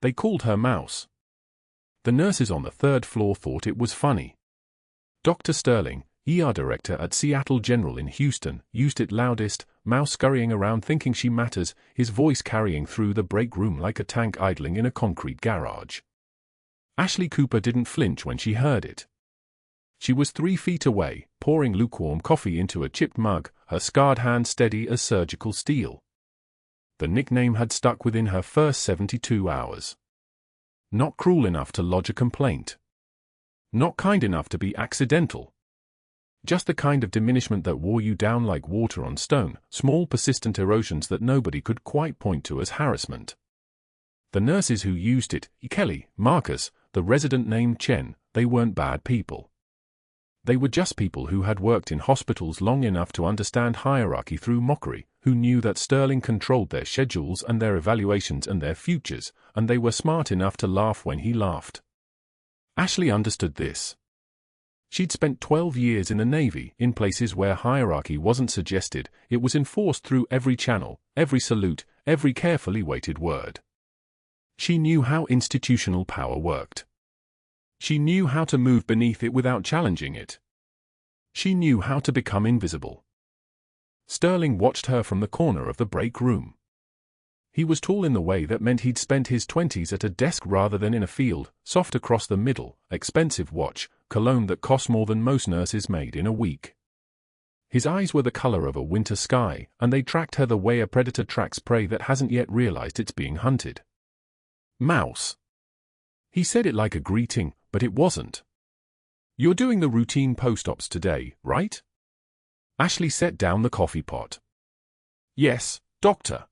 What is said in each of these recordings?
They called her Mouse. The nurses on the third floor thought it was funny. Dr. Sterling, ER director at Seattle General in Houston, used it loudest, Mouse scurrying around thinking she matters, his voice carrying through the break room like a tank idling in a concrete garage. Ashley Cooper didn't flinch when she heard it. She was 3 feet away, pouring lukewarm coffee into a chipped mug, her scarred hand steady as surgical steel. The nickname had stuck within her first 72 hours. Not cruel enough to lodge a complaint. Not kind enough to be accidental. Just the kind of diminishment that wore you down like water on stone, small persistent erosions that nobody could quite point to as harassment. The nurses who used it, Kelly, Marcus, the resident named Chen, they weren't bad people. They were just people who had worked in hospitals long enough to understand hierarchy through mockery, who knew that Sterling controlled their schedules and their evaluations and their futures, and they were smart enough to laugh when he laughed. Ashley understood this. She'd spent 12 years in the Navy, in places where hierarchy wasn't suggested, it was enforced through every channel, every salute, every carefully weighted word. She knew how institutional power worked. She knew how to move beneath it without challenging it. She knew how to become invisible. Sterling watched her from the corner of the break room. He was tall in the way that meant he'd spent his 20s at a desk rather than in a field, soft across the middle, expensive watch, cologne that cost more than most nurses made in a week. His eyes were the color of a winter sky, and they tracked her the way a predator tracks prey that hasn't yet realized it's being hunted. Mouse. He said it like a greeting, but it wasn't. You're doing the routine post-ops today, right? Ashley set down the coffee pot. Yes, doctor.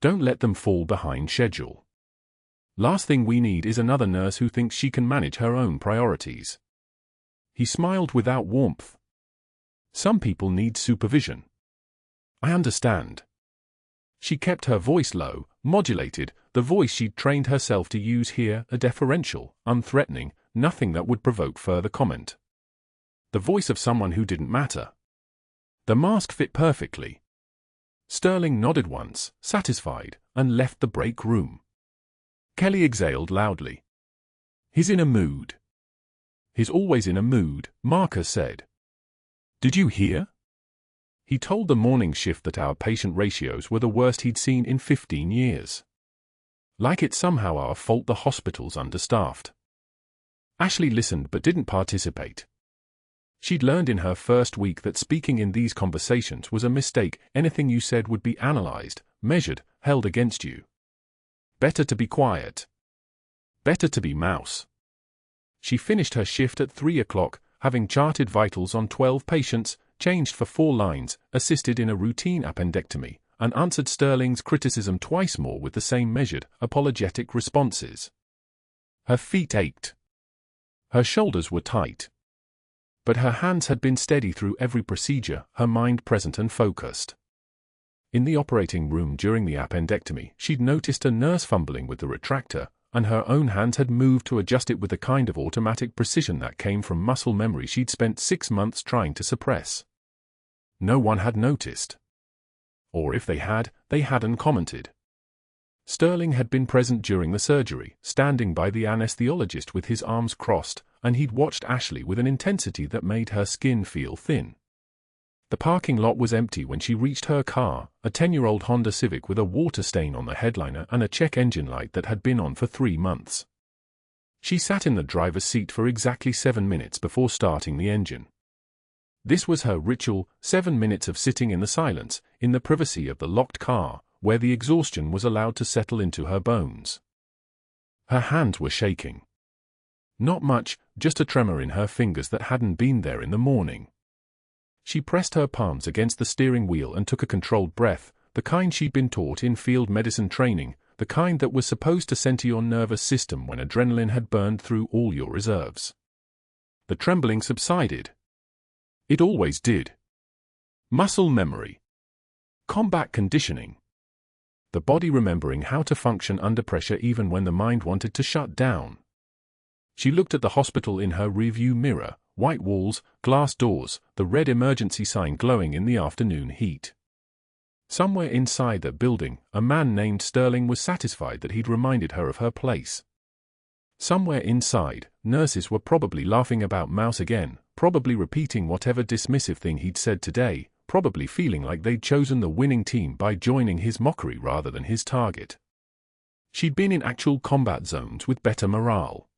Don't let them fall behind schedule. Last thing we need is another nurse who thinks she can manage her own priorities. He smiled without warmth. Some people need supervision. I understand. She kept her voice low, modulated, the voice she'd trained herself to use here, a deferential, unthreatening, nothing that would provoke further comment. The voice of someone who didn't matter. The mask fit perfectly. Sterling nodded once, satisfied, and left the break room. Kelly exhaled loudly. He's in a mood. He's always in a mood, Marcus said. Did you hear? He told the morning shift that our patient ratios were the worst he'd seen in 15 years. Like it's somehow our fault the hospital's understaffed. Ashley listened but didn't participate. She'd learned in her first week that speaking in these conversations was a mistake. Anything you said would be analyzed, measured, held against you. Better to be quiet. Better to be Mouse. She finished her shift at 3 o'clock, having charted vitals on 12 patients, changed for 4 lines, assisted in a routine appendectomy, and answered Sterling's criticism twice more with the same measured, apologetic responses. Her feet ached. Her shoulders were tight. But her hands had been steady through every procedure, her mind present and focused. In the operating room during the appendectomy, she'd noticed a nurse fumbling with the retractor, and her own hands had moved to adjust it with the kind of automatic precision that came from muscle memory she'd spent 6 months trying to suppress. No one had noticed. Or if they had, they hadn't commented. Sterling had been present during the surgery, standing by the anesthesiologist with his arms crossed, and he'd watched Ashley with an intensity that made her skin feel thin. The parking lot was empty when she reached her car, a 10-year-old Honda Civic with a water stain on the headliner and a check engine light that had been on for 3 months. She sat in the driver's seat for exactly 7 minutes before starting the engine. This was her ritual, 7 minutes of sitting in the silence, in the privacy of the locked car, where the exhaustion was allowed to settle into her bones. Her hands were shaking. Not much, just a tremor in her fingers that hadn't been there in the morning. She pressed her palms against the steering wheel and took a controlled breath, the kind she'd been taught in field medicine training, the kind that was supposed to center your nervous system when adrenaline had burned through all your reserves. The trembling subsided. It always did. Muscle memory. Combat conditioning. The body remembering how to function under pressure even when the mind wanted to shut down. She looked at the hospital in her rearview mirror, white walls, glass doors, the red emergency sign glowing in the afternoon heat. Somewhere inside that building, a man named Sterling was satisfied that he'd reminded her of her place. Somewhere inside, nurses were probably laughing about Mouse again, probably repeating whatever dismissive thing he'd said today, probably feeling like they'd chosen the winning team by joining his mockery rather than his target. She'd been in actual combat zones with better morale.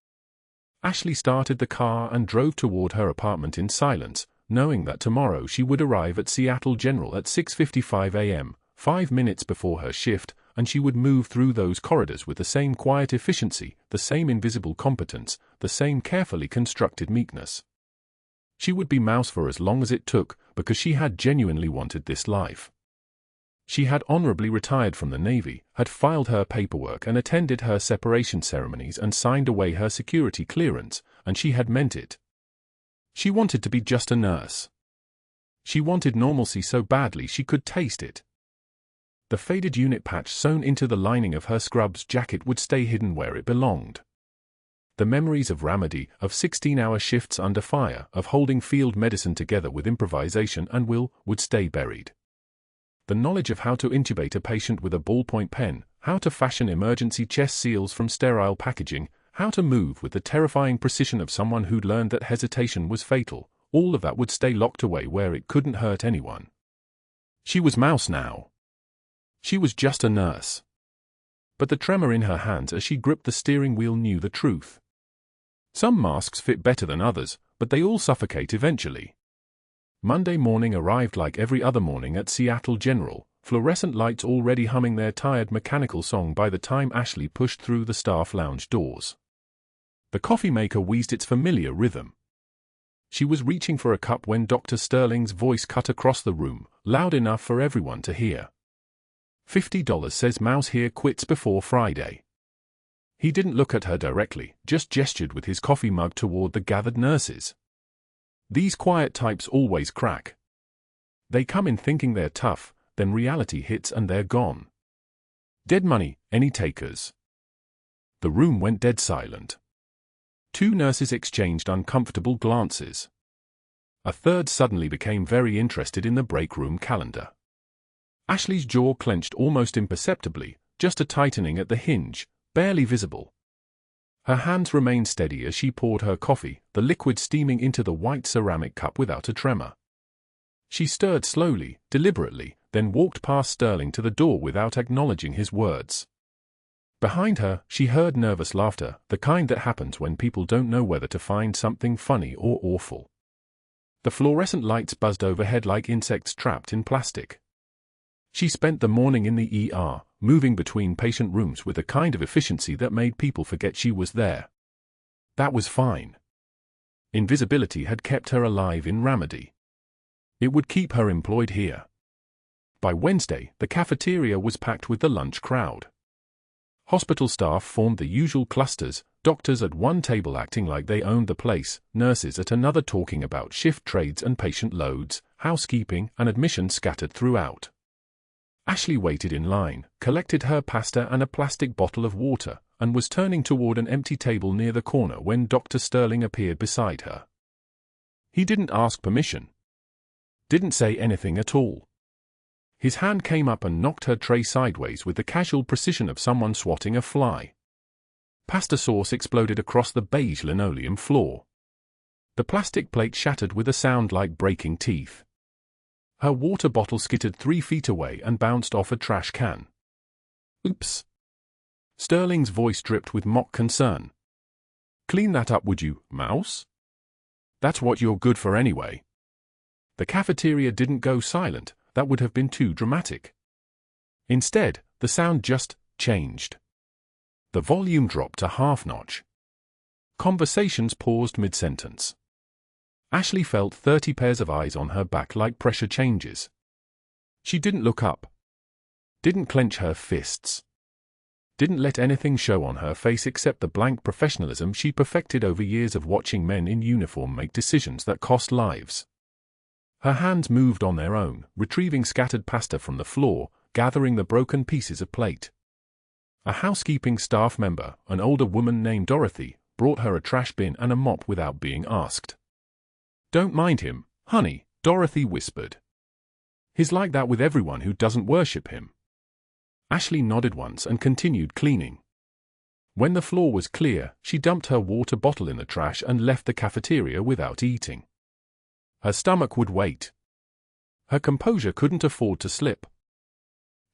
Ashley started the car and drove toward her apartment in silence, knowing that tomorrow she would arrive at Seattle General at 6:55 a.m., 5 minutes before her shift, and she would move through those corridors with the same quiet efficiency, the same invisible competence, the same carefully constructed meekness. She would be Mouse for as long as it took, because she had genuinely wanted this life. She had honorably retired from the Navy, had filed her paperwork and attended her separation ceremonies and signed away her security clearance, and she had meant it. She wanted to be just a nurse. She wanted normalcy so badly she could taste it. The faded unit patch sewn into the lining of her scrubs jacket would stay hidden where it belonged. The memories of Ramadi, of 16-hour shifts under fire, of holding field medicine together with improvisation and will, would stay buried. The knowledge of how to intubate a patient with a ballpoint pen, how to fashion emergency chest seals from sterile packaging, how to move with the terrifying precision of someone who'd learned that hesitation was fatal, all of that would stay locked away where it couldn't hurt anyone. She was Mouse now. She was just a nurse. But the tremor in her hands as she gripped the steering wheel knew the truth. Some masks fit better than others, but they all suffocate eventually. Monday morning arrived like every other morning at Seattle General, fluorescent lights already humming their tired mechanical song by the time Ashley pushed through the staff lounge doors. The coffee maker wheezed its familiar rhythm. She was reaching for a cup when Dr. Sterling's voice cut across the room, loud enough for everyone to hear. $50 says Mouse here quits before Friday. He didn't look at her directly, just gestured with his coffee mug toward the gathered nurses. These quiet types always crack. They come in thinking they're tough, then reality hits and they're gone. Dead money, any takers? The room went dead silent. 2 nurses exchanged uncomfortable glances. A third suddenly became very interested in the break room calendar. Ashley's jaw clenched almost imperceptibly, just a tightening at the hinge, barely visible. Her hands remained steady as she poured her coffee, the liquid steaming into the white ceramic cup without a tremor. She stirred slowly, deliberately, then walked past Sterling to the door without acknowledging his words. Behind her, she heard nervous laughter, the kind that happens when people don't know whether to find something funny or awful. The fluorescent lights buzzed overhead like insects trapped in plastic. She spent the morning in the ER, moving between patient rooms with a kind of efficiency that made people forget she was there. That was fine. Invisibility had kept her alive in Ramadi. It would keep her employed here. By Wednesday, the cafeteria was packed with the lunch crowd. Hospital staff formed the usual clusters, doctors at one table acting like they owned the place, nurses at another talking about shift trades and patient loads, housekeeping and admissions scattered throughout. Ashley waited in line, collected her pasta and a plastic bottle of water, and was turning toward an empty table near the corner when Dr. Sterling appeared beside her. He didn't ask permission. Didn't say anything at all. His hand came up and knocked her tray sideways with the casual precision of someone swatting a fly. Pasta sauce exploded across the beige linoleum floor. The plastic plate shattered with a sound like breaking teeth. Her water bottle skittered 3 feet away and bounced off a trash can. Oops. Sterling's voice dripped with mock concern. Clean that up, would you, Mouse? That's what you're good for anyway. The cafeteria didn't go silent, that would have been too dramatic. Instead, the sound just changed. The volume dropped a half-notch. Conversations paused mid-sentence. Ashley felt 30 pairs of eyes on her back like pressure changes. She didn't look up. Didn't clench her fists. Didn't let anything show on her face except the blank professionalism she perfected over years of watching men in uniform make decisions that cost lives. Her hands moved on their own, retrieving scattered pasta from the floor, gathering the broken pieces of plate. A housekeeping staff member, an older woman named Dorothy, brought her a trash bin and a mop without being asked. "Don't mind him, honey," Dorothy whispered. He's like that with everyone who doesn't worship him. Ashley nodded once and continued cleaning. When the floor was clear, she dumped her water bottle in the trash and left the cafeteria without eating. Her stomach would wait. Her composure couldn't afford to slip.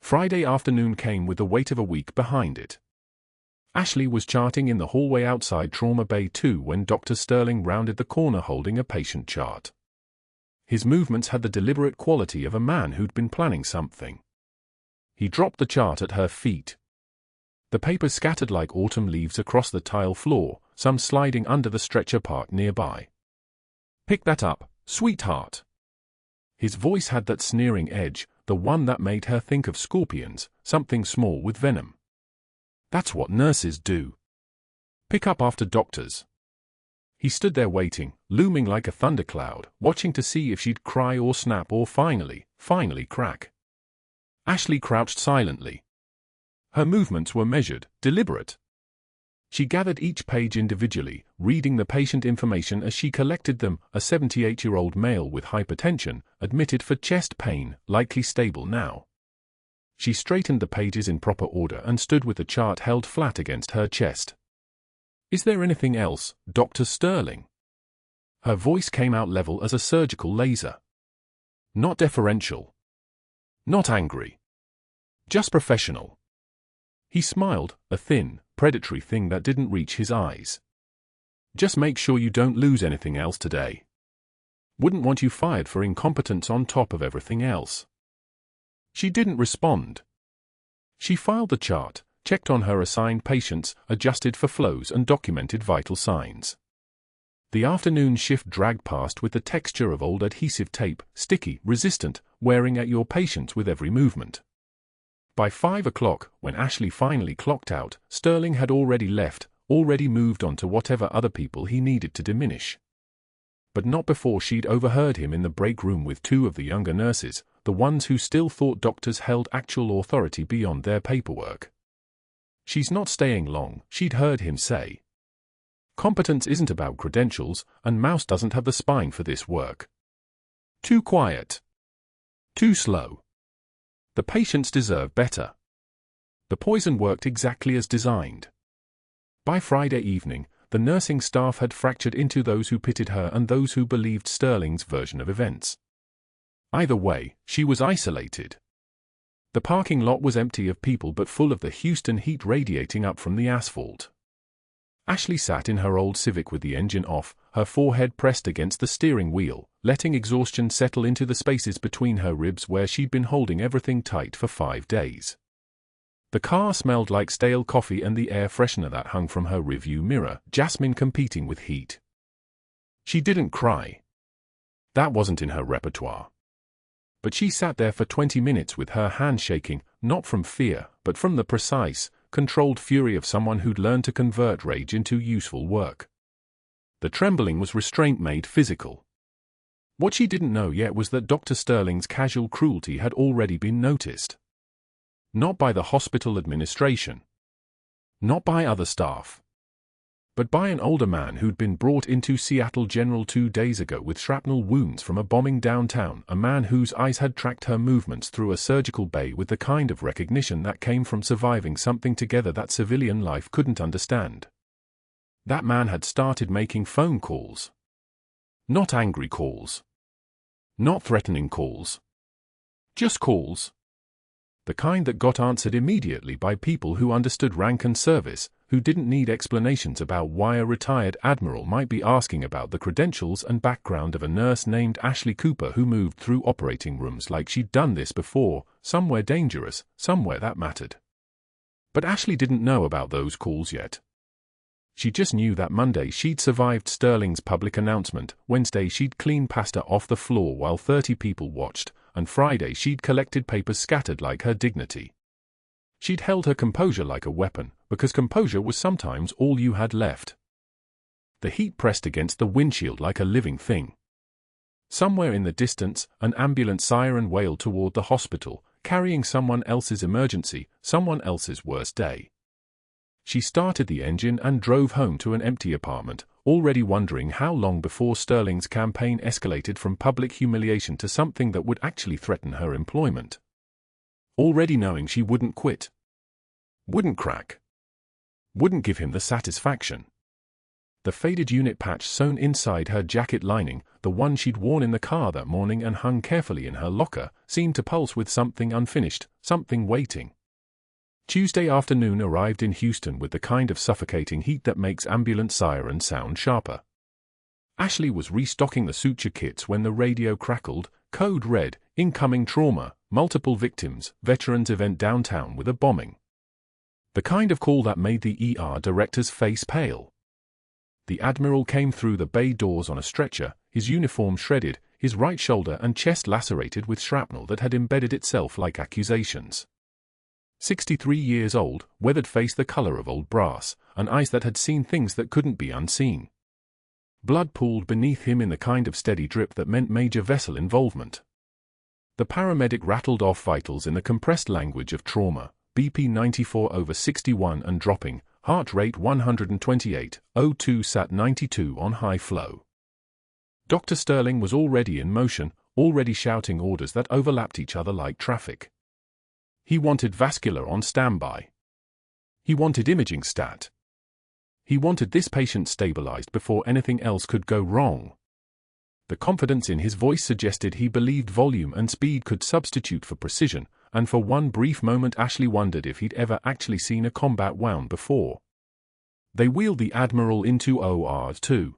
Friday afternoon came with the weight of a week behind it. Ashley was charting in the hallway outside Trauma Bay 2 when Dr. Sterling rounded the corner holding a patient chart. His movements had the deliberate quality of a man who'd been planning something. He dropped the chart at her feet. The paper scattered like autumn leaves across the tile floor, some sliding under the stretcher part nearby. "Pick that up, sweetheart." His voice had that sneering edge, the one that made her think of scorpions, something small with venom. That's what nurses do. Pick up after doctors. He stood there waiting, looming like a thundercloud, watching to see if she'd cry or snap or finally crack. Ashley crouched silently. Her movements were measured, deliberate. She gathered each page individually, reading the patient information as she collected them. A 78-year-old male with hypertension, admitted for chest pain, likely stable now. She straightened the pages in proper order and stood with the chart held flat against her chest. "Is there anything else, Dr. Sterling?" Her voice came out level as a surgical laser. Not deferential. Not angry. Just professional. He smiled, a thin, predatory thing that didn't reach his eyes. "Just make sure you don't lose anything else today. Wouldn't want you fired for incompetence on top of everything else." She didn't respond. She filed the chart, checked on her assigned patients, adjusted for flows and documented vital signs. The afternoon shift dragged past with the texture of old adhesive tape, sticky, resistant, wearing at your patience with every movement. By 5 o'clock, when Ashley finally clocked out, Sterling had already left, already moved on to whatever other people he needed to diminish. But not before she'd overheard him in the break room with two of the younger nurses, the ones who still thought doctors held actual authority beyond their paperwork. "She's not staying long," she'd heard him say. "Competence isn't about credentials, and Mouse doesn't have the spine for this work. Too quiet. Too slow. The patients deserve better." The poison worked exactly as designed. By Friday evening, the nursing staff had fractured into those who pitied her and those who believed Sterling's version of events. Either way, she was isolated. The parking lot was empty of people but full of the Houston heat radiating up from the asphalt. Ashley sat in her old Civic with the engine off, her forehead pressed against the steering wheel, letting exhaustion settle into the spaces between her ribs where she'd been holding everything tight for 5 days. The car smelled like stale coffee and the air freshener that hung from her rearview mirror, jasmine competing with heat. She didn't cry. That wasn't in her repertoire. But she sat there for 20 minutes with her hand shaking, not from fear, but from the precise, controlled fury of someone who'd learned to convert rage into useful work. The trembling was restraint made physical. What she didn't know yet was that Dr. Sterling's casual cruelty had already been noticed. Not by the hospital administration. Not by other staff. But by an older man who'd been brought into Seattle General 2 days ago with shrapnel wounds from a bombing downtown, a man whose eyes had tracked her movements through a surgical bay with the kind of recognition that came from surviving something together that civilian life couldn't understand. That man had started making phone calls. Not angry calls. Not threatening calls. Just calls. The kind that got answered immediately by people who understood rank and service, who didn't need explanations about why a retired Admiral might be asking about the credentials and background of a nurse named Ashley Cooper who moved through operating rooms like she'd done this before, somewhere dangerous, somewhere that mattered. But Ashley didn't know about those calls yet. She just knew that Monday she'd survived Sterling's public announcement, Wednesday she'd cleaned pasta off the floor while 30 people watched, and Friday she'd collected papers scattered like her dignity. She'd held her composure like a weapon, because composure was sometimes all you had left. The heat pressed against the windshield like a living thing. Somewhere in the distance, an ambulance siren wailed toward the hospital, carrying someone else's emergency, someone else's worst day. She started the engine and drove home to an empty apartment, already wondering how long before Sterling's campaign escalated from public humiliation to something that would actually threaten her employment. Already knowing she wouldn't quit. Wouldn't crack. Wouldn't give him the satisfaction. The faded unit patch sewn inside her jacket lining, the one she'd worn in the car that morning and hung carefully in her locker, seemed to pulse with something unfinished, something waiting. Tuesday afternoon arrived in Houston with the kind of suffocating heat that makes ambulance sirens sound sharper. Ashley was restocking the suture kits when the radio crackled, code red, incoming trauma, multiple victims, veterans event downtown with a bombing. The kind of call that made the ER director's face pale. The Admiral came through the bay doors on a stretcher, his uniform shredded, his right shoulder and chest lacerated with shrapnel that had embedded itself like accusations. 63 years old, weathered face the color of old brass, and eyes that had seen things that couldn't be unseen. Blood pooled beneath him in the kind of steady drip that meant major vessel involvement. The paramedic rattled off vitals in the compressed language of trauma, BP 94/61 and dropping, heart rate 128, O2 sat 92 on high flow. Dr. Sterling was already in motion, already shouting orders that overlapped each other like traffic. He wanted vascular on standby. He wanted imaging stat. He wanted this patient stabilized before anything else could go wrong. The confidence in his voice suggested he believed volume and speed could substitute for precision, and for one brief moment Ashley wondered if he'd ever actually seen a combat wound before. They wheeled the Admiral into OR too.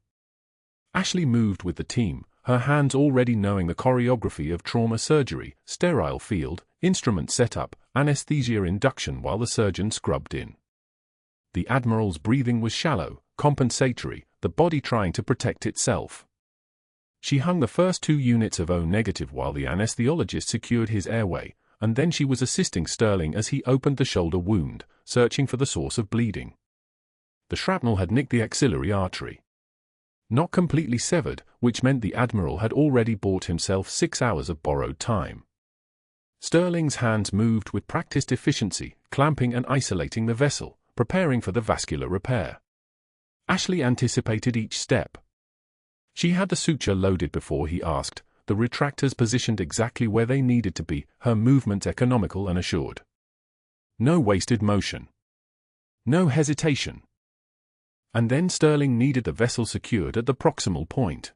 Ashley moved with the team, her hands already knowing the choreography of trauma surgery, sterile field, instrument setup, anesthesia induction while the surgeon scrubbed in. The Admiral's breathing was shallow, compensatory, the body trying to protect itself. She hung the first 2 units of O-negative while the anesthesiologist secured his airway, and then she was assisting Sterling as he opened the shoulder wound, searching for the source of bleeding. The shrapnel had nicked the axillary artery. Not completely severed, which meant the Admiral had already bought himself 6 hours of borrowed time. Sterling's hands moved with practiced efficiency, clamping and isolating the vessel, preparing for the vascular repair. Ashley anticipated each step. She had the suture loaded before he asked, the retractors positioned exactly where they needed to be, her movements economical and assured. No wasted motion. No hesitation. And then Sterling needed the vessel secured at the proximal point.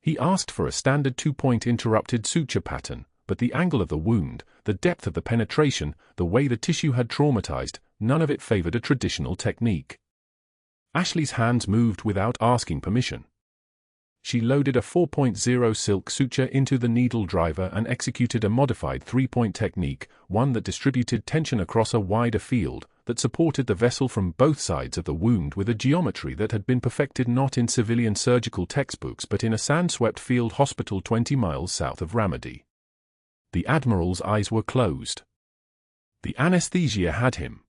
He asked for a standard 2-point interrupted suture pattern, but the angle of the wound, the depth of the penetration, the way the tissue had traumatized, none of it favored a traditional technique. Ashley's hands moved without asking permission. She loaded a 4.0 silk suture into the needle driver and executed a modified 3-point technique, one that distributed tension across a wider field, that supported the vessel from both sides of the wound with a geometry that had been perfected not in civilian surgical textbooks but in a sand-swept field hospital 20 miles south of Ramadi. The Admiral's eyes were closed. The anesthesia had him.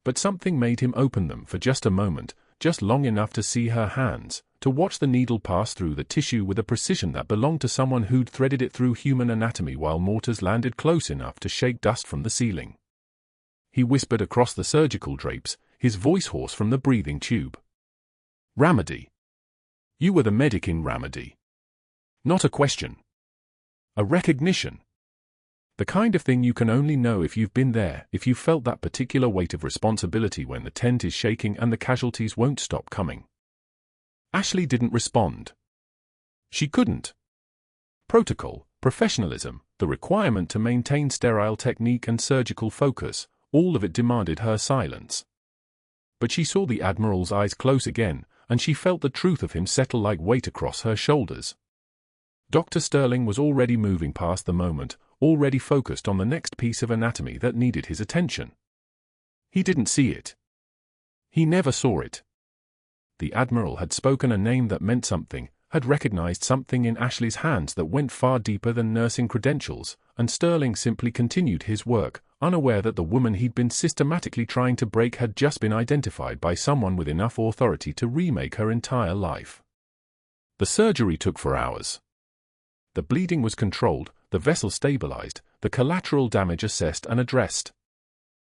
But something made him open them for just a moment, just long enough to see her hands, to watch the needle pass through the tissue with a precision that belonged to someone who'd threaded it through human anatomy while mortars landed close enough to shake dust from the ceiling. He whispered across the surgical drapes, his voice hoarse from the breathing tube. Ramadi. You were the medic in Ramadi. Not a question. A recognition. The kind of thing you can only know if you've been there, if you felt that particular weight of responsibility when the tent is shaking and the casualties won't stop coming. Ashley didn't respond. She couldn't. Protocol, professionalism, the requirement to maintain sterile technique and surgical focus, all of it demanded her silence. But she saw the Admiral's eyes close again, and she felt the truth of him settle like weight across her shoulders. Dr. Sterling was already moving past the moment, already focused on the next piece of anatomy that needed his attention. He didn't see it. He never saw it. The Admiral had spoken a name that meant something, had recognized something in Ashley's hands that went far deeper than nursing credentials, and Sterling simply continued his work, unaware that the woman he'd been systematically trying to break had just been identified by someone with enough authority to remake her entire life. The surgery took 4 hours. The bleeding was controlled, the vessel stabilized, the collateral damage assessed and addressed.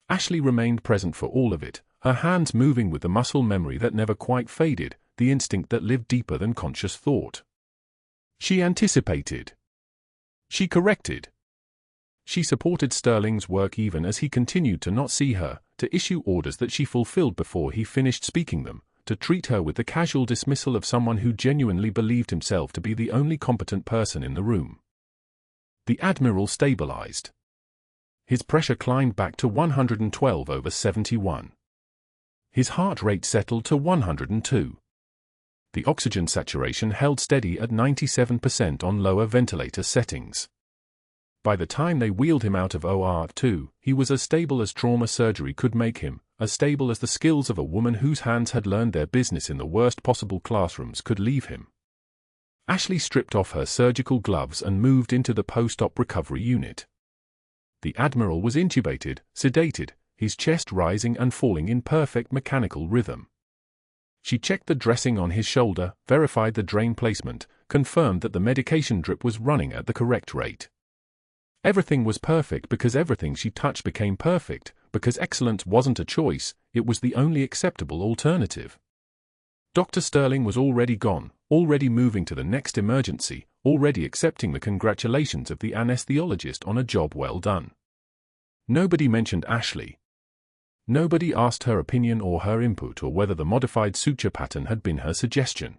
Ashley remained present for all of it, her hands moving with the muscle memory that never quite faded, the instinct that lived deeper than conscious thought. She anticipated. She corrected. She supported Sterling's work even as he continued to not see her, to issue orders that she fulfilled before he finished speaking them, to treat her with the casual dismissal of someone who genuinely believed himself to be the only competent person in the room. The Admiral stabilized. His pressure climbed back to 112/71. His heart rate settled to 102. The oxygen saturation held steady at 97% on lower ventilator settings. By the time they wheeled him out of OR2, he was as stable as trauma surgery could make him, as stable as the skills of a woman whose hands had learned their business in the worst possible classrooms could leave him. Ashley stripped off her surgical gloves and moved into the post-op recovery unit. The Admiral was intubated, sedated, his chest rising and falling in perfect mechanical rhythm. She checked the dressing on his shoulder, verified the drain placement, confirmed that the medication drip was running at the correct rate. Everything was perfect because everything she touched became perfect, because excellence wasn't a choice, it was the only acceptable alternative. Dr. Sterling was already gone, already moving to the next emergency, already accepting the congratulations of the anesthesiologist on a job well done. Nobody mentioned Ashley. Nobody asked her opinion or her input or whether the modified suture pattern had been her suggestion.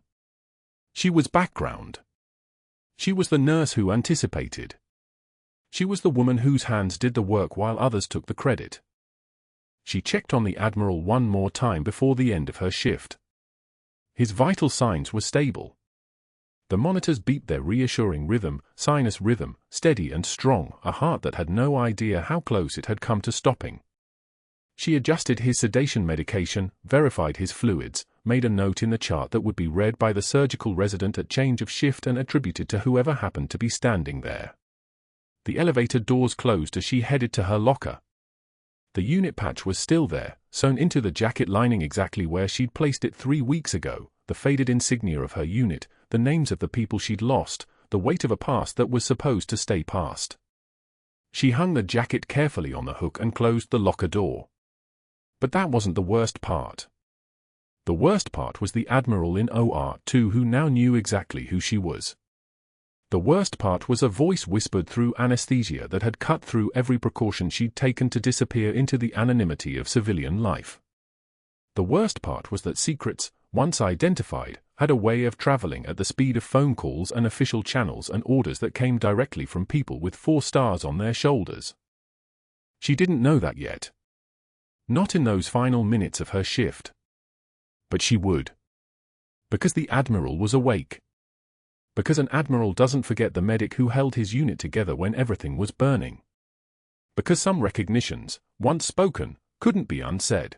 She was background. She was the nurse who anticipated. She was the woman whose hands did the work while others took the credit. She checked on the Admiral one more time before the end of her shift. His vital signs were stable. The monitors beat their reassuring rhythm, sinus rhythm, steady and strong, a heart that had no idea how close it had come to stopping. She adjusted his sedation medication, verified his fluids, made a note in the chart that would be read by the surgical resident at change of shift and attributed to whoever happened to be standing there. The elevator doors closed as she headed to her locker. The unit patch was still there, sewn into the jacket lining exactly where she'd placed it 3 weeks ago, the faded insignia of her unit, the names of the people she'd lost, the weight of a past that was supposed to stay past. She hung the jacket carefully on the hook and closed the locker door. But that wasn't the worst part. The worst part was the Admiral in OR2 who now knew exactly who she was. The worst part was a voice whispered through anesthesia that had cut through every precaution she'd taken to disappear into the anonymity of civilian life. The worst part was that secrets, once identified, had a way of traveling at the speed of phone calls and official channels and orders that came directly from people with 4 stars on their shoulders. She didn't know that yet. Not in those final minutes of her shift. But she would. Because the Admiral was awake. Because an Admiral doesn't forget the medic who held his unit together when everything was burning. Because some recognitions, once spoken, couldn't be unsaid.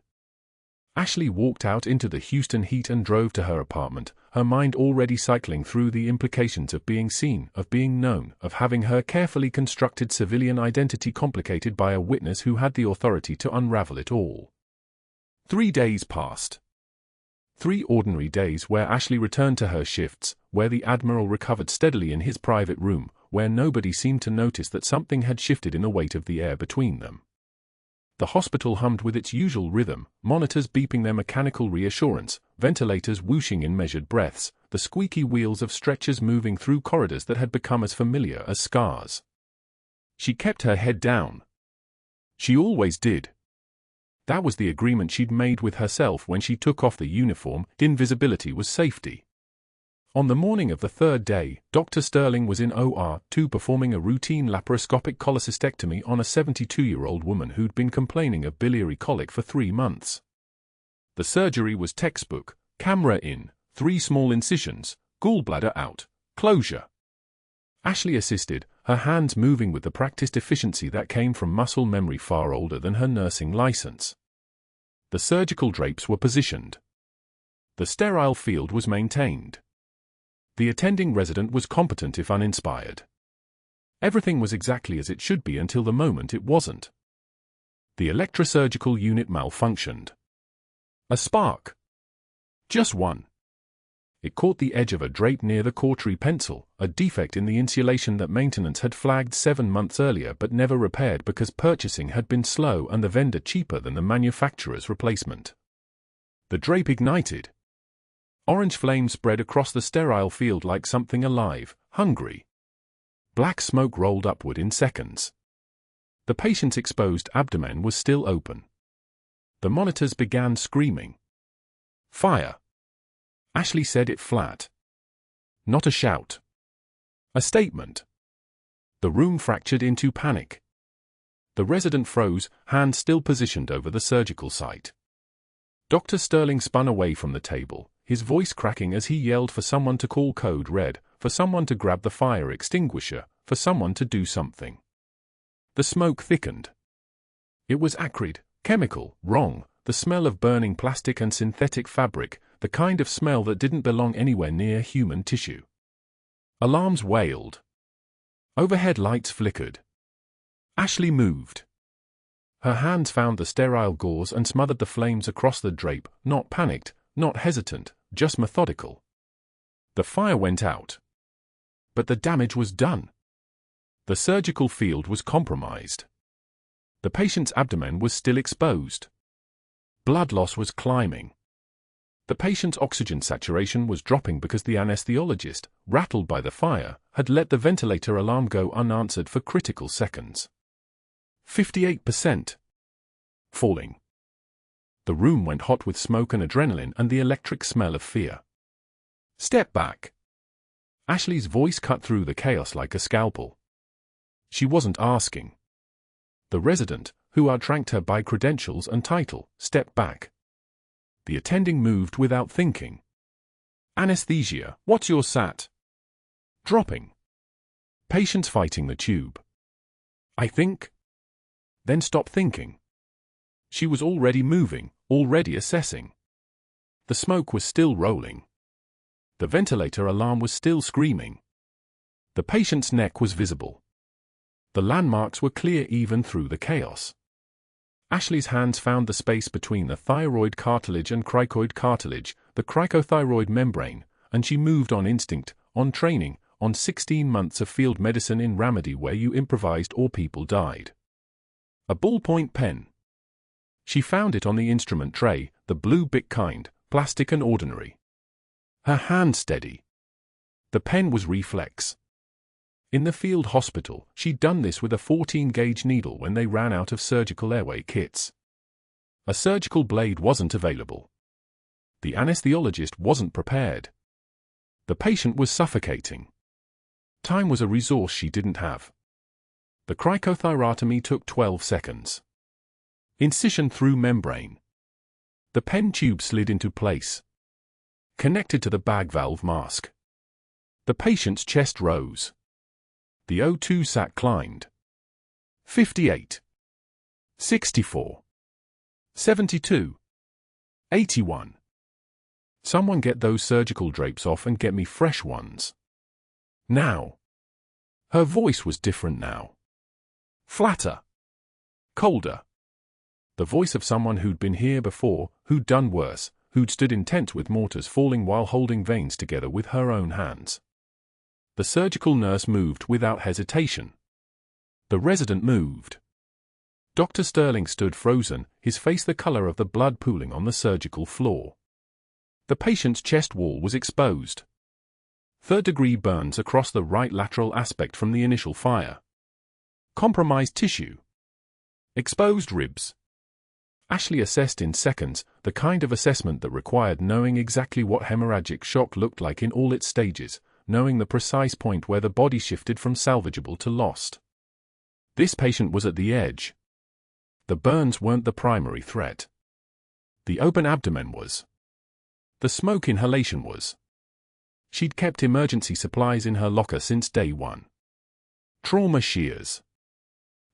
Ashley walked out into the Houston heat and drove to her apartment, her mind already cycling through the implications of being seen, of being known, of having her carefully constructed civilian identity complicated by a witness who had the authority to unravel it all. 3 days passed. 3 ordinary days where Ashley returned to her shifts, where the Admiral recovered steadily in his private room, where nobody seemed to notice that something had shifted in the weight of the air between them. The hospital hummed with its usual rhythm, monitors beeping their mechanical reassurance, ventilators whooshing in measured breaths, the squeaky wheels of stretchers moving through corridors that had become as familiar as scars. She kept her head down. She always did. That was the agreement she'd made with herself when she took off the uniform. Invisibility was safety. On the morning of the 3rd day, Dr. Sterling was in OR2 performing a routine laparoscopic cholecystectomy on a 72-year-old woman who'd been complaining of biliary colic for 3 months. The surgery was textbook, camera in, 3 small incisions, gallbladder out, closure. Ashley assisted, her hands moving with the practiced efficiency that came from muscle memory far older than her nursing license. The surgical drapes were positioned. The sterile field was maintained. The attending resident was competent if uninspired. Everything was exactly as it should be until the moment it wasn't. The electrosurgical unit malfunctioned. A spark. Just one. It caught the edge of a drape near the cautery pencil, a defect in the insulation that maintenance had flagged 7 months earlier but never repaired because purchasing had been slow and the vendor cheaper than the manufacturer's replacement. The drape ignited. Orange flame spread across the sterile field like something alive, hungry. Black smoke rolled upward in seconds. The patient's exposed abdomen was still open. The monitors began screaming. Fire! Ashley said it flat. Not a shout. A statement. The room fractured into panic. The resident froze, hand still positioned over the surgical site. Dr. Sterling spun away from the table, his voice cracking as he yelled for someone to call code red, for someone to grab the fire extinguisher, for someone to do something. The smoke thickened. It was acrid, chemical, wrong, the smell of burning plastic and synthetic fabric, the kind of smell that didn't belong anywhere near human tissue. Alarms wailed. Overhead lights flickered. Ashley moved. Her hands found the sterile gauze and smothered the flames across the drape, not panicked, not hesitant, just methodical. The fire went out. But the damage was done. The surgical field was compromised. The patient's abdomen was still exposed. Blood loss was climbing. The patient's oxygen saturation was dropping because the anesthesiologist, rattled by the fire, had let the ventilator alarm go unanswered for critical seconds. 58%. Falling. The room went hot with smoke and adrenaline and the electric smell of fear. Step back. Ashley's voice cut through the chaos like a scalpel. She wasn't asking. The resident, who outranked her by credentials and title, stepped back. The attending moved without thinking. Anesthesia, what's your SAT? Dropping. Patients fighting the tube. I think. Then stop thinking. She was already moving, already assessing. The smoke was still rolling. The ventilator alarm was still screaming. The patient's neck was visible. The landmarks were clear even through the chaos. Ashley's hands found the space between the thyroid cartilage and cricoid cartilage, the cricothyroid membrane, and she moved on instinct, on training, on 16 months of field medicine in Ramadi where you improvised or people died. A ballpoint pen. She found it on the instrument tray, the blue Bic kind, plastic and ordinary. Her hand steady. The pen was reflex. In the field hospital, she'd done this with a 14-gauge needle when they ran out of surgical airway kits. A surgical blade wasn't available. The anesthesiologist wasn't prepared. The patient was suffocating. Time was a resource she didn't have. The cricothyrotomy took 12 seconds. Incision through membrane. The pen tube slid into place. Connected to the bag valve mask. The patient's chest rose. The O2 sat climbed. 58. 64. 72. 81. Someone get those surgical drapes off and get me fresh ones. Now. Her voice was different now. Flatter. Colder. The voice of someone who'd been here before, who'd done worse, who'd stood intent with mortars falling while holding veins together with her own hands. The surgical nurse moved without hesitation. The resident moved. Dr. Sterling stood frozen, his face the color of the blood pooling on the surgical floor. The patient's chest wall was exposed. Third-degree burns across the right lateral aspect from the initial fire. Compromised tissue. Exposed ribs. Ashley assessed in seconds, the kind of assessment that required knowing exactly what hemorrhagic shock looked like in all its stages, knowing the precise point where the body shifted from salvageable to lost. This patient was at the edge. The burns weren't the primary threat. The open abdomen was. The smoke inhalation was. She'd kept emergency supplies in her locker since day one. Trauma shears.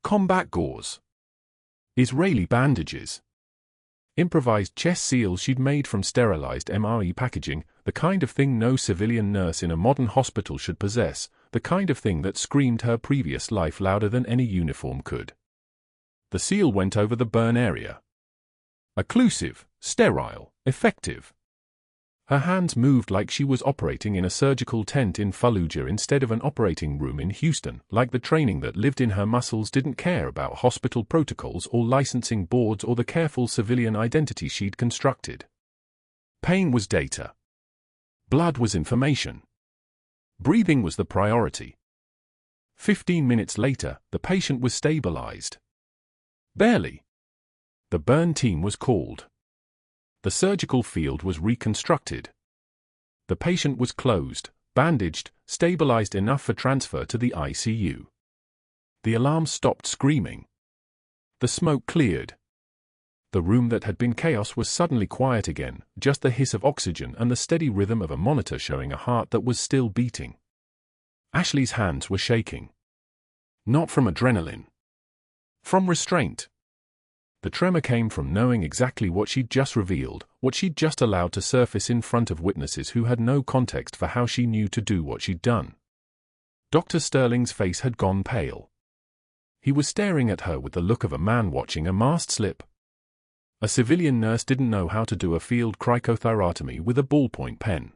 Combat gauze. Israeli bandages. Improvised chest seals she'd made from sterilized MRE packaging, the kind of thing no civilian nurse in a modern hospital should possess, the kind of thing that screamed her previous life louder than any uniform could. The seal went over the burn area. Occlusive, sterile, effective. Her hands moved like she was operating in a surgical tent in Fallujah instead of an operating room in Houston, like the training that lived in her muscles didn't care about hospital protocols or licensing boards or the careful civilian identity she'd constructed. Pain was data. Blood was information. Breathing was the priority. 15 minutes later, the patient was stabilized. Barely. The burn team was called. The surgical field was reconstructed. The patient was closed, bandaged, stabilized enough for transfer to the ICU. The alarm stopped screaming. The smoke cleared. The room that had been chaos was suddenly quiet again, just the hiss of oxygen and the steady rhythm of a monitor showing a heart that was still beating. Ashley's hands were shaking. Not from adrenaline. From restraint. The tremor came from knowing exactly what she'd just revealed, what she'd just allowed to surface in front of witnesses who had no context for how she knew to do what she'd done. Dr. Sterling's face had gone pale. He was staring at her with the look of a man watching a mast slip. A civilian nurse didn't know how to do a field cricothyrotomy with a ballpoint pen.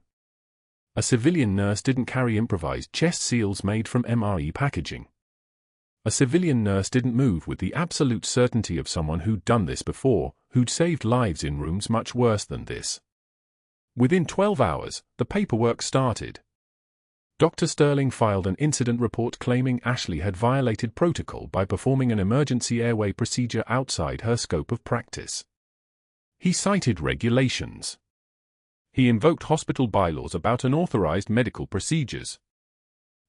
A civilian nurse didn't carry improvised chest seals made from MRE packaging. A civilian nurse didn't move with the absolute certainty of someone who'd done this before, who'd saved lives in rooms much worse than this. Within 12 hours, the paperwork started. Dr. Sterling filed an incident report claiming Ashley had violated protocol by performing an emergency airway procedure outside her scope of practice. He cited regulations. He invoked hospital bylaws about unauthorized medical procedures.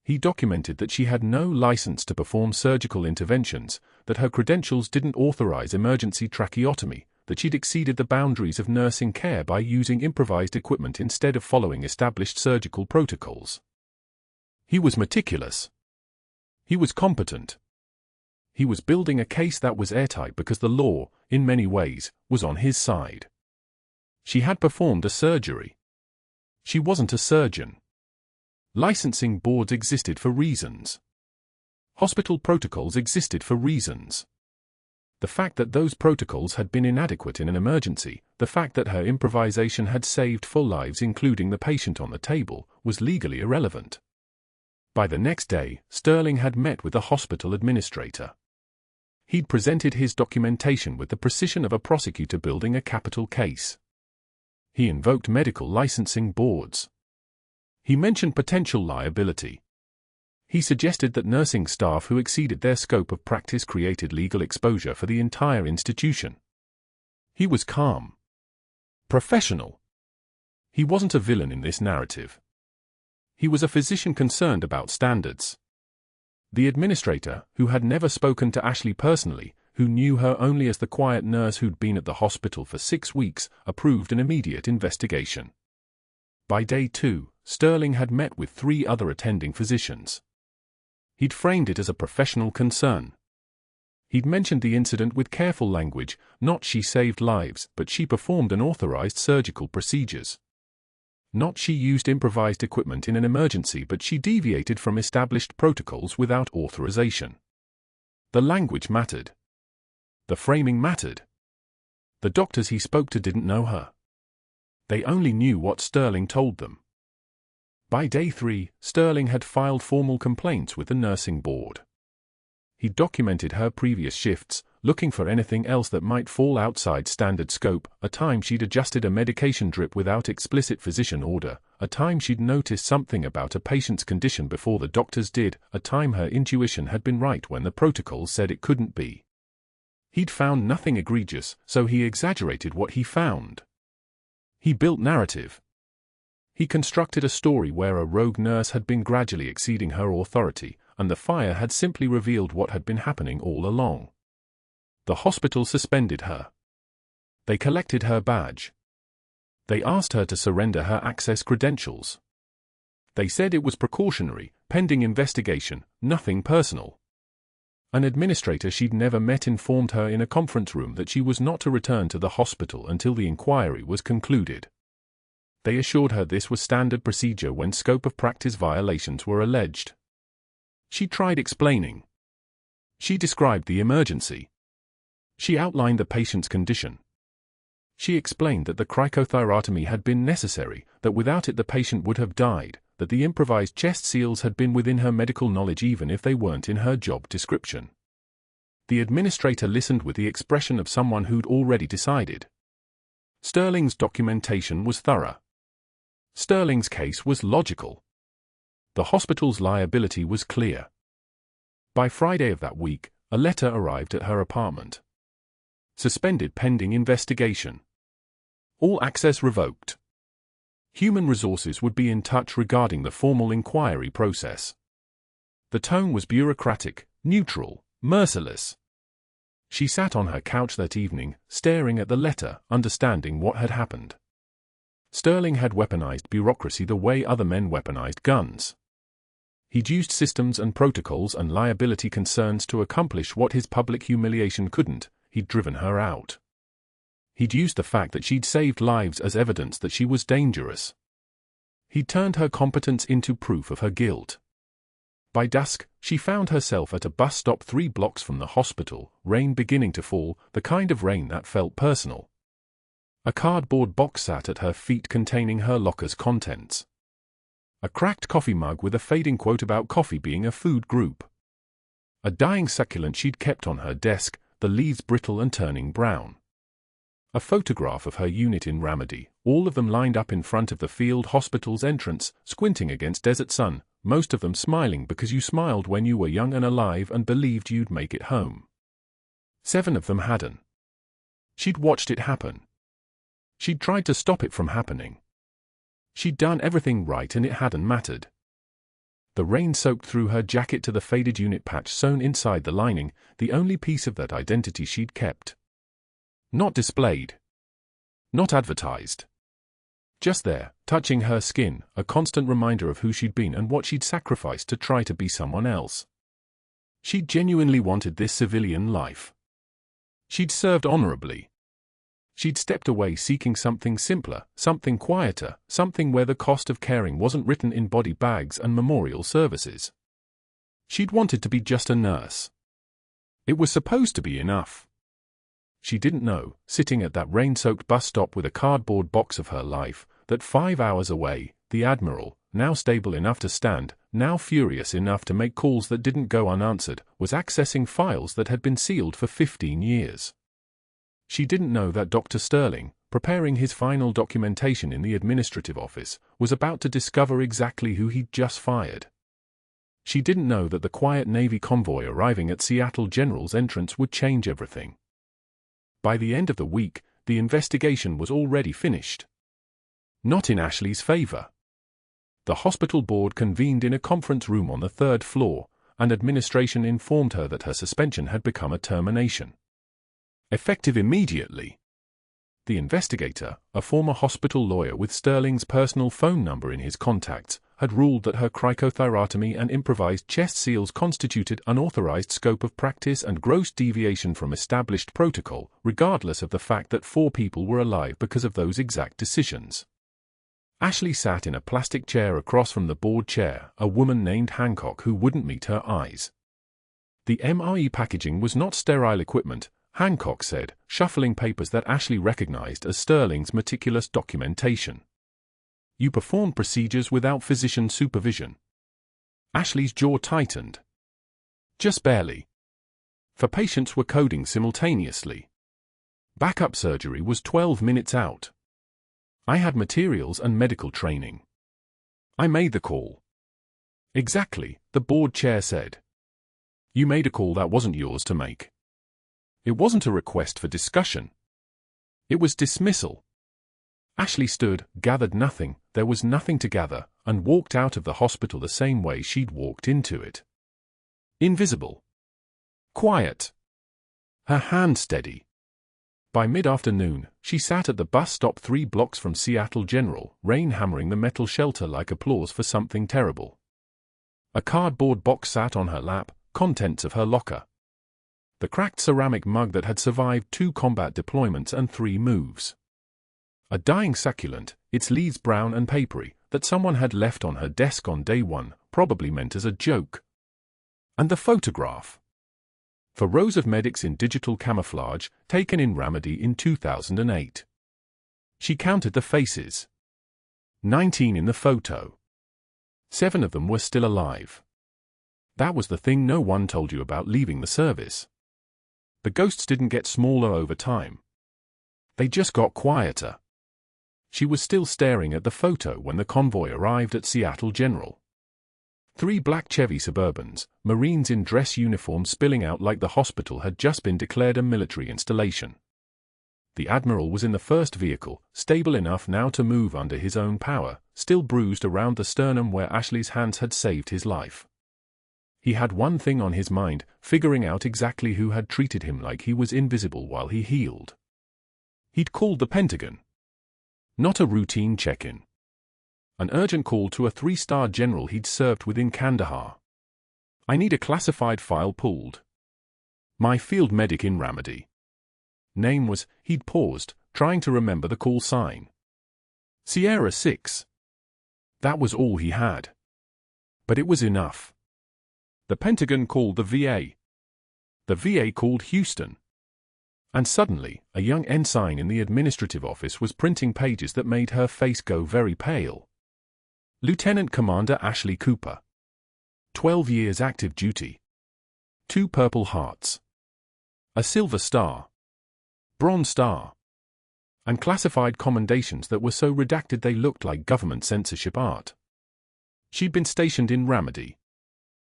He documented that she had no license to perform surgical interventions, that her credentials didn't authorize emergency tracheotomy, that she'd exceeded the boundaries of nursing care by using improvised equipment instead of following established surgical protocols. He was meticulous. He was competent. He was building a case that was airtight because the law, in many ways, was on his side. She had performed a surgery. She wasn't a surgeon. Licensing boards existed for reasons. Hospital protocols existed for reasons. The fact that those protocols had been inadequate in an emergency, the fact that her improvisation had saved full lives including the patient on the table, was legally irrelevant. By the next day, Sterling had met with the hospital administrator. He'd presented his documentation with the precision of a prosecutor building a capital case. He invoked medical licensing boards. He mentioned potential liability. He suggested that nursing staff who exceeded their scope of practice created legal exposure for the entire institution. He was calm. Professional. He wasn't a villain in this narrative. He was a physician concerned about standards. The administrator, who had never spoken to Ashley personally, who knew her only as the quiet nurse who'd been at the hospital for 6 weeks, approved an immediate investigation. By day 2, Sterling had met with 3 other attending physicians. He'd framed it as a professional concern. He'd mentioned the incident with careful language, not she saved lives, but she performed unauthorized surgical procedures. Not she used improvised equipment in an emergency, but she deviated from established protocols without authorization. The language mattered. The framing mattered. The doctors he spoke to didn't know her. They only knew what Sterling told them. By day 3, Sterling had filed formal complaints with the nursing board. He documented her previous shifts, looking for anything else that might fall outside standard scope, a time she'd adjusted a medication drip without explicit physician order, a time she'd noticed something about a patient's condition before the doctors did, a time her intuition had been right when the protocol said it couldn't be. He'd found nothing egregious, so he exaggerated what he found. He built narrative. He constructed a story where a rogue nurse had been gradually exceeding her authority, and the fire had simply revealed what had been happening all along. The hospital suspended her. They collected her badge. They asked her to surrender her access credentials. They said it was precautionary, pending investigation, nothing personal. An administrator she'd never met informed her in a conference room that she was not to return to the hospital until the inquiry was concluded. They assured her this was standard procedure when scope of practice violations were alleged. She tried explaining. She described the emergency. She outlined the patient's condition. She explained that the cricothyrotomy had been necessary, that without it the patient would have died, that the improvised chest seals had been within her medical knowledge even if they weren't in her job description. The administrator listened with the expression of someone who'd already decided. Sterling's documentation was thorough. Sterling's case was logical. The hospital's liability was clear. By Friday of that week, a letter arrived at her apartment. Suspended pending investigation. All access revoked. Human Resources would be in touch regarding the formal inquiry process. The tone was bureaucratic, neutral, merciless. She sat on her couch that evening, staring at the letter, understanding what had happened. Sterling had weaponized bureaucracy the way other men weaponized guns. He'd used systems and protocols and liability concerns to accomplish what his public humiliation couldn't. He'd driven her out. He'd used the fact that she'd saved lives as evidence that she was dangerous. He'd turned her competence into proof of her guilt. By dusk, she found herself at a bus stop 3 blocks from the hospital, rain beginning to fall, the kind of rain that felt personal. A cardboard box sat at her feet containing her locker's contents. A cracked coffee mug with a fading quote about coffee being a food group. A dying succulent she'd kept on her desk, the leaves brittle and turning brown. A photograph of her unit in Ramadi, all of them lined up in front of the field hospital's entrance, squinting against desert sun, most of them smiling because you smiled when you were young and alive and believed you'd make it home. 7 of them hadn't. She'd watched it happen. She'd tried to stop it from happening. She'd done everything right and it hadn't mattered. The rain soaked through her jacket to the faded unit patch sewn inside the lining, the only piece of that identity she'd kept. Not displayed. Not advertised. Just there, touching her skin, a constant reminder of who she'd been and what she'd sacrificed to try to be someone else. She'd genuinely wanted this civilian life. She'd served honorably. She'd stepped away seeking something simpler, something quieter, something where the cost of caring wasn't written in body bags and memorial services. She'd wanted to be just a nurse. It was supposed to be enough. She didn't know, sitting at that rain-soaked bus stop with a cardboard box of her life, that 5 hours away, the Admiral, now stable enough to stand, now furious enough to make calls that didn't go unanswered, was accessing files that had been sealed for 15 years. She didn't know that Dr. Sterling, preparing his final documentation in the administrative office, was about to discover exactly who he'd just fired. She didn't know that the quiet Navy convoy arriving at Seattle General's entrance would change everything. By the end of the week, the investigation was already finished. Not in Ashley's favor. The hospital board convened in a conference room on the 3rd floor, and administration informed her that her suspension had become a termination. Effective immediately. The investigator, a former hospital lawyer with Sterling's personal phone number in his contacts, had ruled that her cricothyrotomy and improvised chest seals constituted unauthorized scope of practice and gross deviation from established protocol, regardless of the fact that 4 people were alive because of those exact decisions. Ashley sat in a plastic chair across from the board chair, a woman named Hancock who wouldn't meet her eyes. The MRE packaging was not sterile equipment, Hancock said, shuffling papers that Ashley recognized as Sterling's meticulous documentation. You performed procedures without physician supervision. Ashley's jaw tightened. Just barely. For patients were coding simultaneously. Backup surgery was 12 minutes out. I had materials and medical training. I made the call. Exactly, the board chair said. You made a call that wasn't yours to make. It wasn't a request for discussion. It was dismissal. Ashley stood, gathered nothing, there was nothing to gather, and walked out of the hospital the same way she'd walked into it. Invisible. Quiet. Her hand steady. By mid-afternoon, she sat at the bus stop 3 blocks from Seattle General, rain hammering the metal shelter like applause for something terrible. A cardboard box sat on her lap, contents of her locker. The cracked ceramic mug that had survived 2 combat deployments and 3 moves. A dying succulent, its leaves brown and papery, that someone had left on her desk on day 1, probably meant as a joke. And the photograph. For rows of medics in digital camouflage, taken in Ramadi in 2008. She counted the faces. 19 in the photo. 7 of them were still alive. That was the thing no one told you about leaving the service. The ghosts didn't get smaller over time. They just got quieter. She was still staring at the photo when the convoy arrived at Seattle General. 3 black Chevy Suburbans, Marines in dress uniforms spilling out like the hospital had just been declared a military installation. The Admiral was in the first vehicle, stable enough now to move under his own power, still bruised around the sternum where Ashley's hands had saved his life. He had one thing on his mind, figuring out exactly who had treated him like he was invisible while he healed. He'd called the Pentagon. Not a routine check-in. An urgent call to a 3-star general he'd served with in Kandahar. I need a classified file pulled. My field medic in Ramadi. Name was, he'd paused, trying to remember the call sign. Sierra 6. That was all he had. But it was enough. The Pentagon called the VA. The VA called Houston. And suddenly, a young ensign in the administrative office was printing pages that made her face go very pale. Lieutenant Commander Ashley Cooper. 12 years active duty. 2 Purple Hearts. A Silver Star. Bronze Star. And classified commendations that were so redacted they looked like government censorship art. She'd been stationed in Ramadi.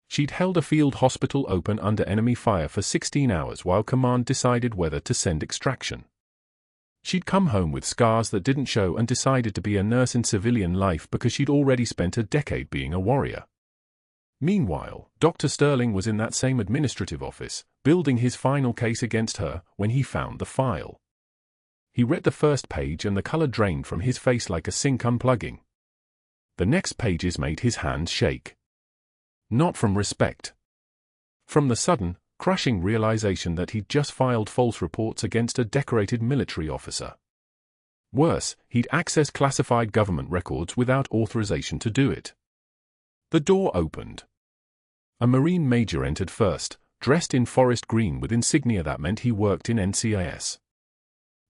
She'd held a field hospital open under enemy fire for 16 hours while command decided whether to send extraction. She'd come home with scars that didn't show and decided to be a nurse in civilian life because she'd already spent a decade being a warrior. Meanwhile, Dr. Sterling was in that same administrative office, building his final case against her, when he found the file. He read the first page and the color drained from his face like a sink unplugging. The next pages made his hands shake. Not from respect. From the sudden, crushing realization that he'd just filed false reports against a decorated military officer. Worse, he'd accessed classified government records without authorization to do it. The door opened. A Marine major entered first, dressed in forest green with insignia that meant he worked in NCIS.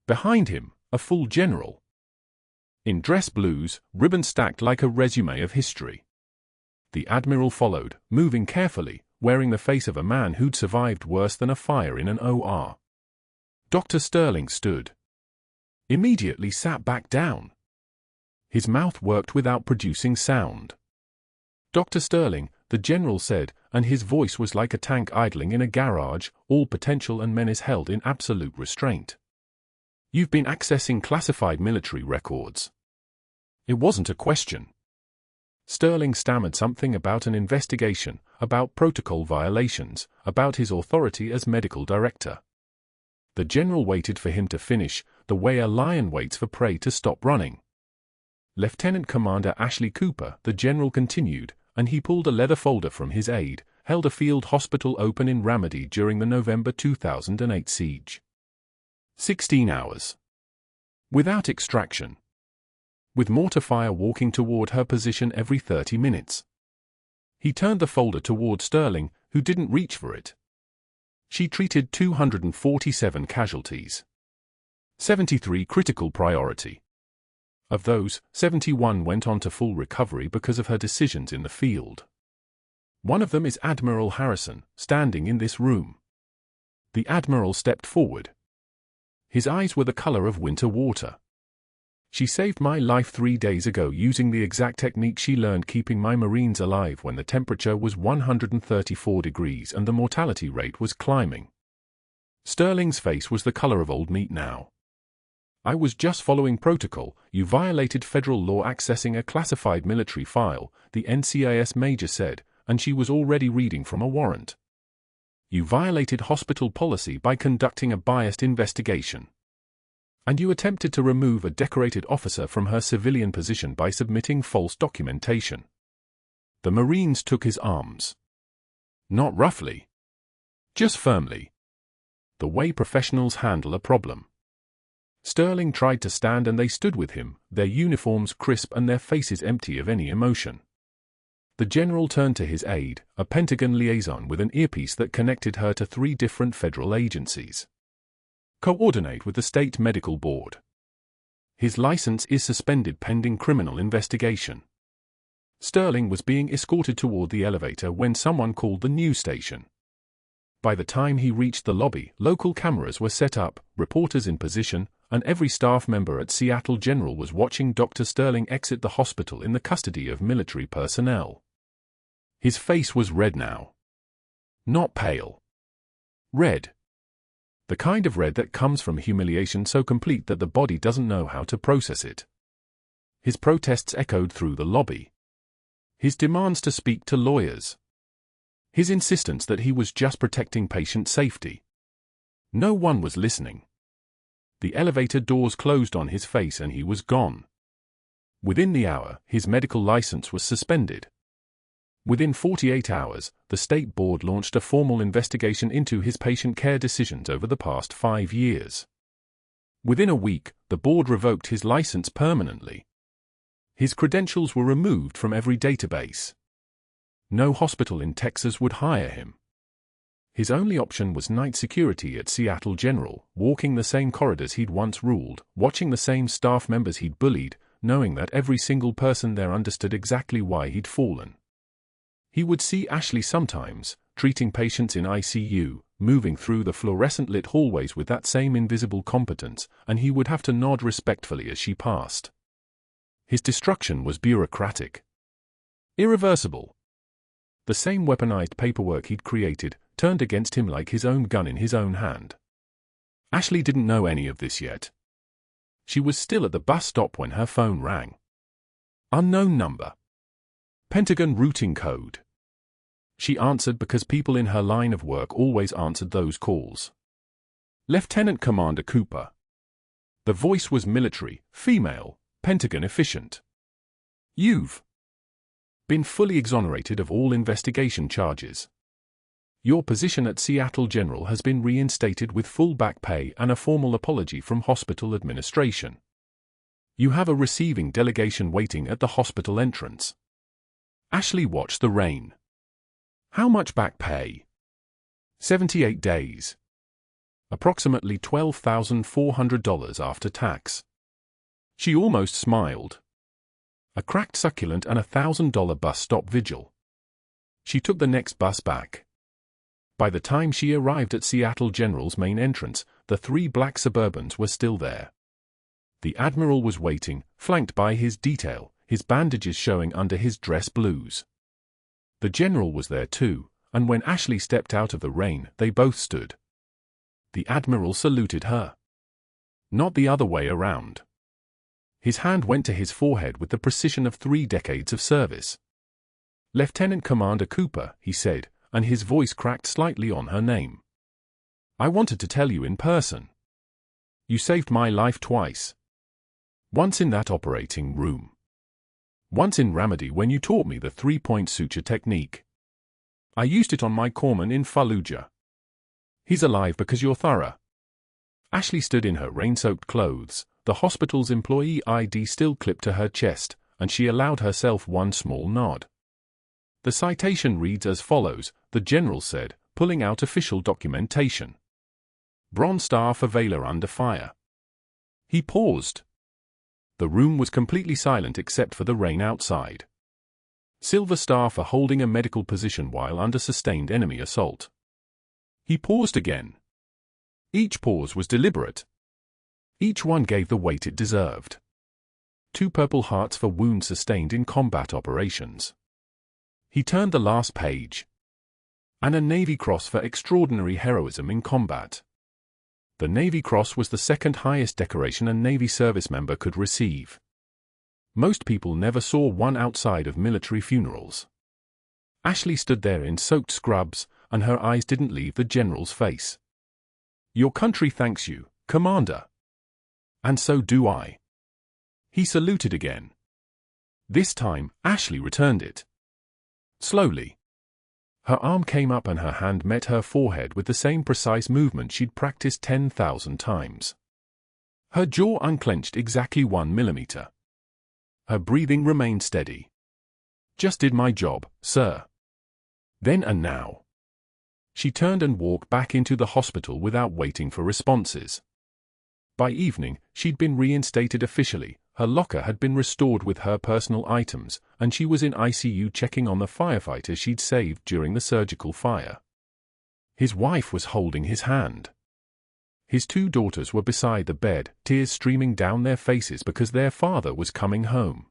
Behind him, a full general. In dress blues, ribbon stacked like a resume of history. The Admiral followed, moving carefully, wearing the face of a man who'd survived worse than a fire in an OR. Dr. Sterling stood. Immediately sat back down. His mouth worked without producing sound. Dr. Sterling, the general said, and his voice was like a tank idling in a garage, all potential and menace held in absolute restraint. You've been accessing classified military records. It wasn't a question. Sterling stammered something about an investigation, about protocol violations, about his authority as medical director. The general waited for him to finish, the way a lion waits for prey to stop running. Lieutenant Commander Ashley Cooper, the general continued, and he pulled a leather folder from his aide, held a field hospital open in Ramadi during the November 2008 siege. 16 hours. Without extraction. With mortar fire walking toward her position every 30 minutes. He turned the folder toward Sterling, who didn't reach for it. She treated 247 casualties. 73 critical priority. Of those, 71 went on to full recovery because of her decisions in the field. One of them is Admiral Harrison, standing in this room. The Admiral stepped forward. His eyes were the color of winter water. She saved my life 3 days ago using the exact technique she learned keeping my Marines alive when the temperature was 134 degrees and the mortality rate was climbing. Sterling's face was the color of old meat now. I was just following protocol. You violated federal law accessing a classified military file, the NCIS major said, and she was already reading from a warrant. You violated hospital policy by conducting a biased investigation. And you attempted to remove a decorated officer from her civilian position by submitting false documentation. The Marines took his arms. Not roughly. Just firmly. The way professionals handle a problem. Sterling tried to stand and they stood with him, their uniforms crisp and their faces empty of any emotion. The general turned to his aide, a Pentagon liaison with an earpiece that connected her to 3 different federal agencies. Coordinate with the State Medical Board. His license is suspended pending criminal investigation. Sterling was being escorted toward the elevator when someone called the news station. By the time he reached the lobby, local cameras were set up, reporters in position, and every staff member at Seattle General was watching Dr. Sterling exit the hospital in the custody of military personnel. His face was red now. Not pale. Red. The kind of red that comes from humiliation so complete that the body doesn't know how to process it. His protests echoed through the lobby. His demands to speak to lawyers. His insistence that he was just protecting patient safety. No one was listening. The elevator doors closed on his face and he was gone. Within the hour, his medical license was suspended. Within 48 hours, the state board launched a formal investigation into his patient care decisions over the past 5 years. Within a week, the board revoked his license permanently. His credentials were removed from every database. No hospital in Texas would hire him. His only option was night security at Seattle General, walking the same corridors he'd once ruled, watching the same staff members he'd bullied, knowing that every single person there understood exactly why he'd fallen. He would see Ashley sometimes, treating patients in ICU, moving through the fluorescent-lit hallways with that same invisible competence, and he would have to nod respectfully as she passed. His destruction was bureaucratic. Irreversible. The same weaponized paperwork he'd created, turned against him like his own gun in his own hand. Ashley didn't know any of this yet. She was still at the bus stop when her phone rang. Unknown number. Pentagon routing code. She answered because people in her line of work always answered those calls. Lieutenant Commander Cooper. The voice was military, female, Pentagon efficient. You've been fully exonerated of all investigation charges. Your position at Seattle General has been reinstated with full back pay and a formal apology from hospital administration. You have a receiving delegation waiting at the hospital entrance. Ashley watched the rain. How much back pay? 78 days. Approximately $12,400 after tax. She almost smiled. A cracked succulent and $1,000 bus stop vigil. She took the next bus back. By the time she arrived at Seattle General's main entrance, the 3 black Suburbans were still there. The Admiral was waiting, flanked by his detail, his bandages showing under his dress blues. The General was there too, and when Ashley stepped out of the rain, they both stood. The Admiral saluted her. Not the other way around. His hand went to his forehead with the precision of 3 decades of service. Lieutenant Commander Cooper, he said, and his voice cracked slightly on her name. I wanted to tell you in person. You saved my life twice. Once in that operating room. Once in Ramadi when you taught me the 3-point suture technique. I used it on my corpsman in Fallujah. He's alive because you're thorough. Ashley stood in her rain-soaked clothes, the hospital's employee ID still clipped to her chest, and she allowed herself one small nod. The citation reads as follows, the General said, pulling out official documentation. Bronze Star for Valor under fire. He paused. The room was completely silent except for the rain outside. Silver Star for holding a medical position while under sustained enemy assault. He paused again. Each pause was deliberate. Each one gave the weight it deserved. 2 Purple Hearts for wounds sustained in combat operations. He turned the last page. And a Navy Cross for extraordinary heroism in combat. The Navy Cross was the 2nd highest decoration a Navy service member could receive. Most people never saw one outside of military funerals. Ashley stood there in soaked scrubs, and her eyes didn't leave the General's face. Your country thanks you, Commander. And so do I. He saluted again. This time, Ashley returned it. Slowly. Her arm came up and her hand met her forehead with the same precise movement she'd practiced 10,000 times. Her jaw unclenched exactly 1 millimeter. Her breathing remained steady. Just did my job, sir. Then and now. She turned and walked back into the hospital without waiting for responses. By evening, she'd been reinstated officially, her locker had been restored with her personal items, and she was in ICU checking on the firefighters she'd saved during the surgical fire. His wife was holding his hand. His 2 daughters were beside the bed, tears streaming down their faces because their father was coming home.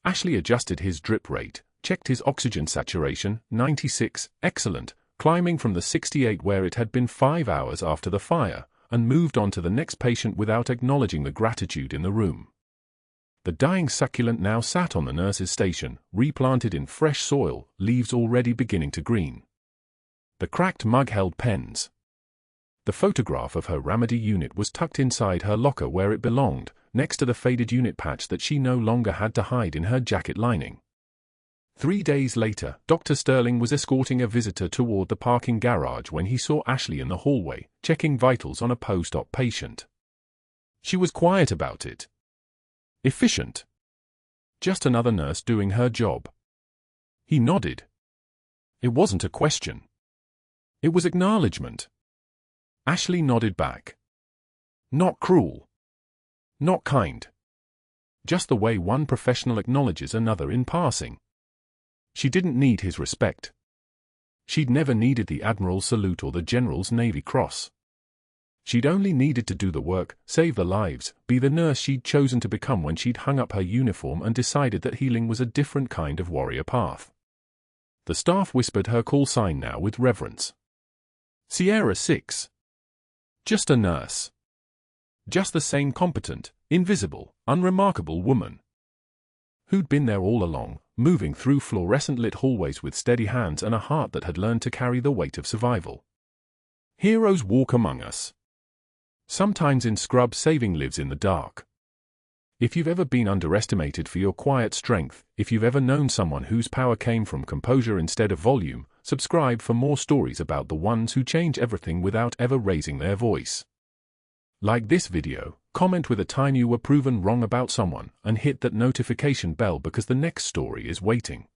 Ashley adjusted his drip rate, checked his oxygen saturation, 96, excellent, climbing from the 68 where it had been 5 hours after the fire, and moved on to the next patient without acknowledging the gratitude in the room. The dying succulent now sat on the nurse's station, replanted in fresh soil, leaves already beginning to green. The cracked mug held pens. The photograph of her remedy unit was tucked inside her locker where it belonged, next to the faded unit patch that she no longer had to hide in her jacket lining. 3 days later, Dr. Sterling was escorting a visitor toward the parking garage when he saw Ashley in the hallway, checking vitals on a post-op patient. She was quiet about it. Efficient. Just another nurse doing her job. He nodded. It wasn't a question. It was acknowledgement. Ashley nodded back. Not cruel. Not kind. Just the way one professional acknowledges another in passing. She didn't need his respect. She'd never needed the Admiral's salute or the General's Navy Cross. She'd only needed to do the work, save the lives, be the nurse she'd chosen to become when she'd hung up her uniform and decided that healing was a different kind of warrior path. The staff whispered her call sign now with reverence. Sierra 6. Just a nurse. Just the same competent, invisible, unremarkable woman. Who'd been there all along, moving through fluorescent-lit hallways with steady hands and a heart that had learned to carry the weight of survival. Heroes walk among us. Sometimes in scrub saving lives in the dark. If you've ever been underestimated for your quiet strength, if you've ever known someone whose power came from composure instead of volume, subscribe for more stories about the ones who change everything without ever raising their voice. Like this video, comment with a time you were proven wrong about someone, and hit that notification bell because the next story is waiting.